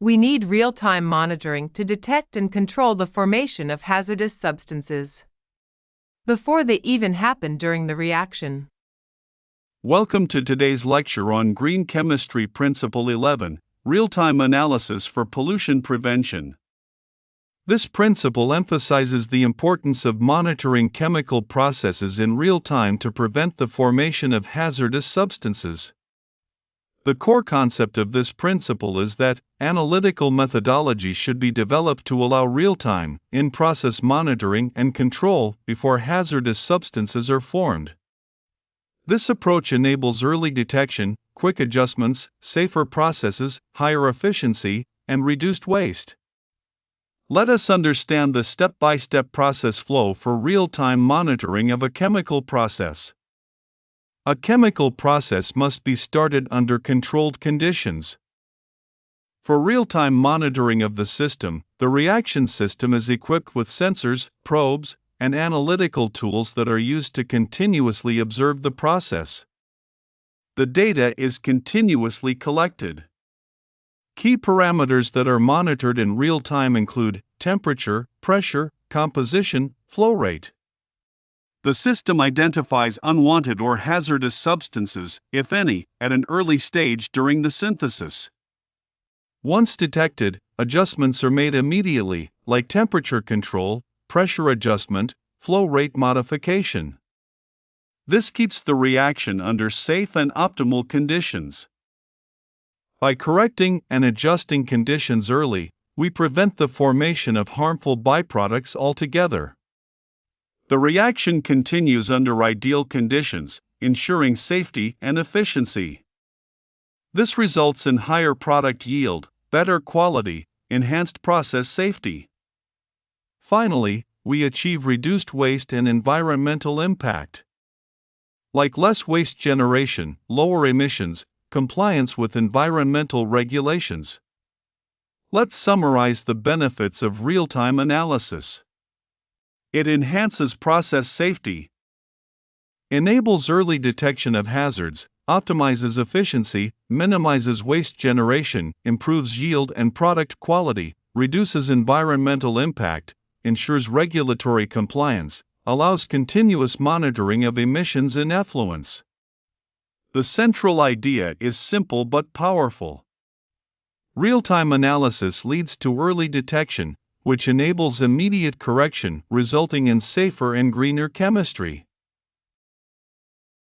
We need real-time monitoring to detect and control the formation of hazardous substances before they even happen during the reaction. Welcome to today's lecture on Green Chemistry Principle 11, Real-Time Analysis for Pollution Prevention. This principle emphasizes the importance of monitoring chemical processes in real time to prevent the formation of hazardous substances. The core concept of this principle is that analytical methodology should be developed to allow real-time, in-process monitoring and control before hazardous substances are formed. This approach enables early detection, quick adjustments, safer processes, higher efficiency, and reduced waste. Let us understand the step-by-step process flow for real-time monitoring of a chemical process. A chemical process must be started under controlled conditions. For real-time monitoring of the system, the reaction system is equipped with sensors, probes, and analytical tools that are used to continuously observe the process. The data is continuously collected. Key parameters that are monitored in real time include temperature, pressure, composition, flow rate. The system identifies unwanted or hazardous substances, if any, at an early stage during the synthesis. Once detected, adjustments are made immediately, like temperature control, pressure adjustment, flow rate modification. This keeps the reaction under safe and optimal conditions. By correcting and adjusting conditions early, we prevent the formation of harmful byproducts altogether. The reaction continues under ideal conditions, ensuring safety and efficiency. This results in higher product yield, better quality, enhanced process safety. Finally, we achieve reduced waste and environmental impact. Like less waste generation, lower emissions, compliance with environmental regulations. Let's summarize the benefits of real-time analysis. It enhances process safety, enables early detection of hazards, optimizes efficiency, minimizes waste generation, improves yield and product quality, reduces environmental impact, ensures regulatory compliance, allows continuous monitoring of emissions and effluents. The central idea is simple but powerful. Real-time analysis leads to early detection, which enables immediate correction, resulting in safer and greener chemistry.